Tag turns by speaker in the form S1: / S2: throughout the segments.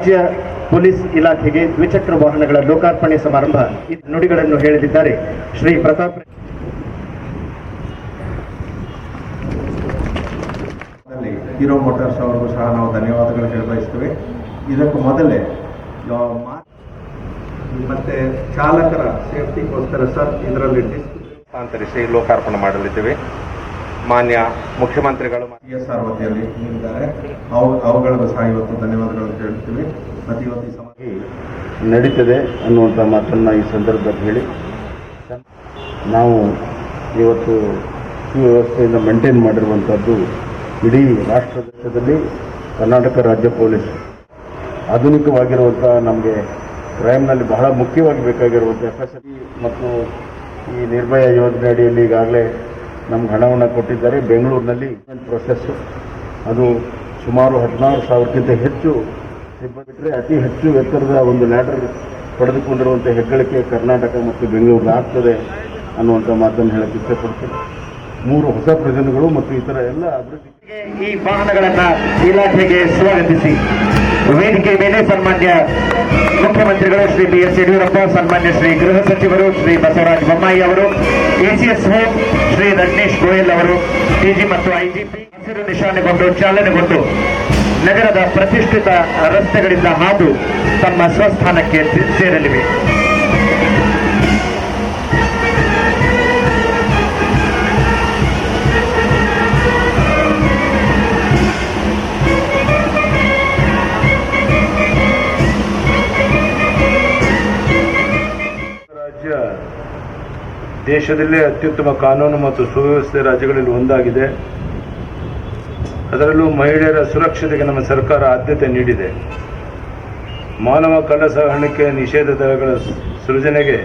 S1: ರಾಜ್ಯ ಪೊಲೀಸ್ ಇಲಾಖೆಗೆ ದ್ವಿಚಕ್ರ ವಾಹನಗಳ ಲೋಕಾರ್ಪಣೆ ಸಮಾರಂಭ ನುಡಿಗಳನ್ನು ಹೇಳಲಿದ್ದಾರೆ ಶ್ರೀ ಪ್ರತಾಪ್.
S2: ಹೀರೋ ಮೋಟಾರ್ಸ್ ಅವರಿಗೂ ಸಹ ನಾವು ಧನ್ಯವಾದಗಳು ಹೇಳಬಯಸ್ತೇವೆ. ಇದಕ್ಕೂ ಮೊದಲೇ ಮತ್ತೆ ಚಾಲಕರ ಸೇಫ್ಟಿಗೋಸ್ಕರ ಸರ್ ಇದರಲ್ಲಿ ಹಸ್ತಾಂತರಿಸಿ ಲೋಕಾರ್ಪಣೆ ಮಾಡಲಿದ್ದೇವೆ. ಮಾನ್ಯ ಮುಖ್ಯಮಂತ್ರಿಗಳು ESR ವತಿಯಲ್ಲಿ ನೀಡಿದ್ದಾರೆ, ಅವುಗಳಿಗೂ ಸಹ ಇವತ್ತು ಧನ್ಯವಾದಗಳನ್ನು ಹೇಳ್ತೀವಿ. ಮತ್ತು ಇವತ್ತು ಈ ಸಮಾಜ
S3: ನಡೀತದೆ ಅನ್ನುವಂಥ ಮಾತನ್ನು ಈ ಸಂದರ್ಭದಲ್ಲಿ ಹೇಳಿ, ನಾವು ಇವತ್ತು ಈ ವ್ಯವಸ್ಥೆಯಿಂದ ಮೇಂಟೈನ್ ಮಾಡಿರುವಂಥದ್ದು ಇಡೀ ರಾಷ್ಟ್ರದಲ್ಲಿ ಕರ್ನಾಟಕ ರಾಜ್ಯ ಪೊಲೀಸ್ ಆಧುನಿಕವಾಗಿರುವಂಥ ನಮಗೆ ಕ್ರೈಮ್ನಲ್ಲಿ ಬಹಳ ಮುಖ್ಯವಾಗಿ ಬೇಕಾಗಿರುವಂಥ FSL ಮತ್ತು ಈ ನಿರ್ಭಯ ಯೋಜನೆ ಅಡಿಯಲ್ಲಿ ಈಗಾಗಲೇ ನಮ್ಗೆ ಹಣವನ್ನು ಕೊಟ್ಟಿದ್ದಾರೆ. ಬೆಂಗಳೂರಿನಲ್ಲಿ ಪ್ರೊಸೆಸ್ಸು ಅದು ಸುಮಾರು 16,000ಕ್ಕಿಂತ ಹೆಚ್ಚು ಸಿಬ್ಬಂದಿ, ಅತಿ ಹೆಚ್ಚು ಎತ್ತರದ ಒಂದು ಲ್ಯಾಡರ್ ಪಡೆದುಕೊಂಡಿರುವಂಥ ಹೆಗ್ಗಳಿಕೆ ಕರ್ನಾಟಕ ಮತ್ತು ಬೆಂಗಳೂರು ಆಗ್ತದೆ ಅನ್ನುವಂಥ ಮಾತನ್ನು ಹೇಳಕ್ಕೆ ಇಷ್ಟಪಡ್ತೀನಿ. 3 ಹೊಸ ಪ್ರಿಸನ್ಗಳು ಮತ್ತು ಇತರ ಎಲ್ಲ ಅಭಿವೃದ್ಧಿ
S1: ಈ ವಾಹನಗಳನ್ನ ಇಲಾಖೆಗೆ ಸ್ವಾಗತಿಸಿ ವೇದಿಕೆ ಮೇಲೆ ಸನ್ಮಾನ್ಯ ಮುಖ್ಯಮಂತ್ರಿಗಳು ಶ್ರೀ BS ಯಡಿಯೂರಪ್ಪ, ಸನ್ಮಾನ್ಯ ಶ್ರೀ ಗೃಹ ಸಚಿವರು ಶ್ರೀ ಬಸವರಾಜ ಬೊಮ್ಮಾಯಿ ಅವರು, ACS ಹೋಮ್ ಶ್ರೀ ರಜನೀಶ್ ಗೋಯಲ್ ಅವರು, DG ಮತ್ತು IGP ಹಸಿರು ನಿಶಾನೆಗೊಂಡು ಚಾಲನೆಗೊಂಡು ನಗರದ ಪ್ರತಿಷ್ಠಿತ ರಸ್ತೆಗಳಿಂದ ಹಾದು ತಮ್ಮ ಸ್ವಸ್ಥಾನಕ್ಕೆ ಸೇರಲಿವೆ.
S4: ದೇಶದಲ್ಲೇ ಅತ್ಯುತ್ತಮ ಕಾನೂನು ಮತ್ತು ಸುವ್ಯವಸ್ಥೆ ರಾಜ್ಯಗಳಲ್ಲಿ ಒಂದಾಗಿದೆ. ಅದರಲ್ಲೂ ಮಹಿಳೆಯರ ಸುರಕ್ಷತೆಗೆ ನಮ್ಮ ಸರ್ಕಾರ ಆದ್ಯತೆ ನೀಡಿದೆ. ಮಾನವ ಕಳ್ಳಸಾಗಾಣಿಕೆ ನಿಷೇಧ ದಳಗಳ ಸೃಜನೆಗೆ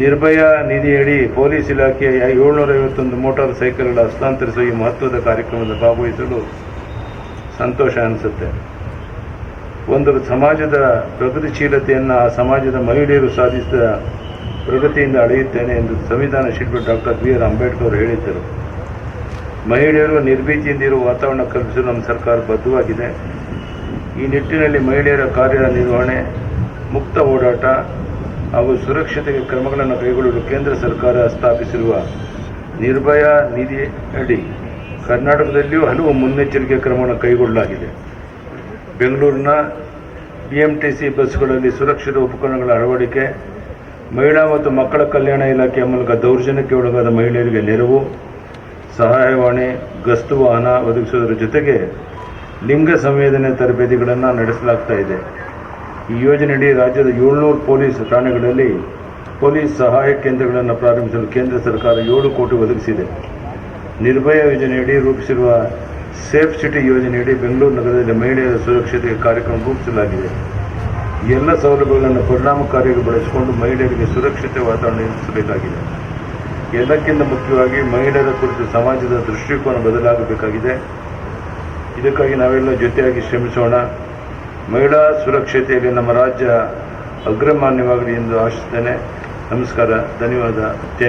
S4: ನಿರ್ಭಯ ನಿಧಿಯಡಿ ಪೊಲೀಸ್ ಇಲಾಖೆಯ 751 ಮೋಟಾರ್ ಸೈಕಲ್ಗಳ ಹಸ್ತಾಂತರಿಸುವ ಈ ಮಹತ್ವದ ಕಾರ್ಯಕ್ರಮದ ಭಾಗವಹಿಸಲು ಸಂತೋಷ ಅನಿಸುತ್ತೆ. ಒಂದು ಸಮಾಜದ ಪ್ರಗತಿಶೀಲತೆಯನ್ನು ಆ ಸಮಾಜದ ಮಹಿಳೆಯರು ಸಾಧಿಸಿದ ಪ್ರಗತಿಯಿಂದ ಅಳೆಯುತ್ತೇನೆ ಎಂದು ಸಂವಿಧಾನ ಶಿಲ್ಪಿ ಡಾಕ್ಟರ್ BR ಅಂಬೇಡ್ಕರ್ ಹೇಳಿದ್ದರು. ಮಹಿಳೆಯರು ನಿರ್ಭೀತಿಯಿಂದ ಇರುವ ವಾತಾವರಣ ಕಲ್ಪಿಸಲು ನಮ್ಮ ಸರ್ಕಾರ ಬದ್ಧವಾಗಿದೆ. ಈ ನಿಟ್ಟಿನಲ್ಲಿ ಮಹಿಳೆಯರ ಕಾರ್ಯನಿರ್ವಹಣೆ, ಮುಕ್ತ ಓಡಾಟ ಹಾಗೂ ಸುರಕ್ಷತೆಗೆ ಕ್ರಮಗಳನ್ನು ಕೈಗೊಳ್ಳಲು ಕೇಂದ್ರ ಸರ್ಕಾರ ಸ್ಥಾಪಿಸಿರುವ ನಿರ್ಭಯ ನಿಧಿ ಅಡಿ ಕರ್ನಾಟಕದಲ್ಲಿಯೂ ಹಲವು ಮುನ್ನೆಚ್ಚರಿಕೆ ಕ್ರಮಗಳನ್ನು ಕೈಗೊಳ್ಳಲಾಗಿದೆ. ಬೆಂಗಳೂರಿನ BMTC ಬಸ್ಗಳಲ್ಲಿ ಸುರಕ್ಷಿತ ಉಪಕರಣಗಳ ಅಳವಡಿಕೆ, ಮಹಿಳಾ ಮತ್ತು ಮಕ್ಕಳ ಕಲ್ಯಾಣ ಇಲಾಖೆಯ ಮೂಲಕ ದೌರ್ಜನ್ಯಕ್ಕೆ ಒಳಗಾದ ಮಹಿಳೆಯರಿಗೆ ನೆರವು, ಸಹಾಯವಾಣಿ, ಗಸ್ತು ವಾಹನ ಒದಗಿಸುವುದರ ಜೊತೆಗೆ ಲಿಂಗ ಸಂವೇದನೆ ತರಬೇತಿಗಳನ್ನು ನಡೆಸಲಾಗ್ತಾ ಇದೆ. ಈ ಯೋಜನೆಯಡಿ ರಾಜ್ಯದ 700 ಪೊಲೀಸ್ ಠಾಣೆಗಳಲ್ಲಿ ಪೊಲೀಸ್ ಸಹಾಯ ಕೇಂದ್ರಗಳನ್ನು ಪ್ರಾರಂಭಿಸಲು ಕೇಂದ್ರ ಸರ್ಕಾರ 7 ಕೋಟಿ ಒದಗಿಸಿದೆ. ನಿರ್ಭಯ ಯೋಜನೆಯಡಿ ರೂಪಿಸಿರುವ ಸೇಫ್ ಸಿಟಿ ಯೋಜನೆಯಡಿ ಬೆಂಗಳೂರು ನಗರದಲ್ಲಿ ಮಹಿಳೆಯರ ಸುರಕ್ಷತೆಗೆ ಕಾರ್ಯಕ್ರಮ ರೂಪಿಸಲಾಗಿದೆ. ಈ ಎಲ್ಲ ಸೌಲಭ್ಯಗಳನ್ನು ಪರಿಣಾಮಕಾರಿಯಾಗಿ ಬಳಸಿಕೊಂಡು ಮಹಿಳೆಯರಿಗೆ ಸುರಕ್ಷತೆ ವಾತಾವರಣ ನಿರ್ಮಿಸಬೇಕಾಗಿದೆ. ಎಲ್ಲಕ್ಕಿಂತ ಮುಖ್ಯವಾಗಿ ಮಹಿಳೆಯರ ಕುರಿತು ಸಮಾಜದ ದೃಷ್ಟಿಕೋನ ಬದಲಾಗಬೇಕಾಗಿದೆ. ಇದಕ್ಕಾಗಿ ನಾವೆಲ್ಲ ಜೊತೆಯಾಗಿ ಶ್ರಮಿಸೋಣ. ಮಹಿಳಾ ಸುರಕ್ಷತೆಯಲ್ಲಿ ನಮ್ಮ ರಾಜ್ಯ ಅಗ್ರಮಾನ್ಯವಾಗಲಿ ಎಂದು ಆಶಿಸುತ್ತೇನೆ. ನಮಸ್ಕಾರ, ಧನ್ಯವಾದ, ಜೈ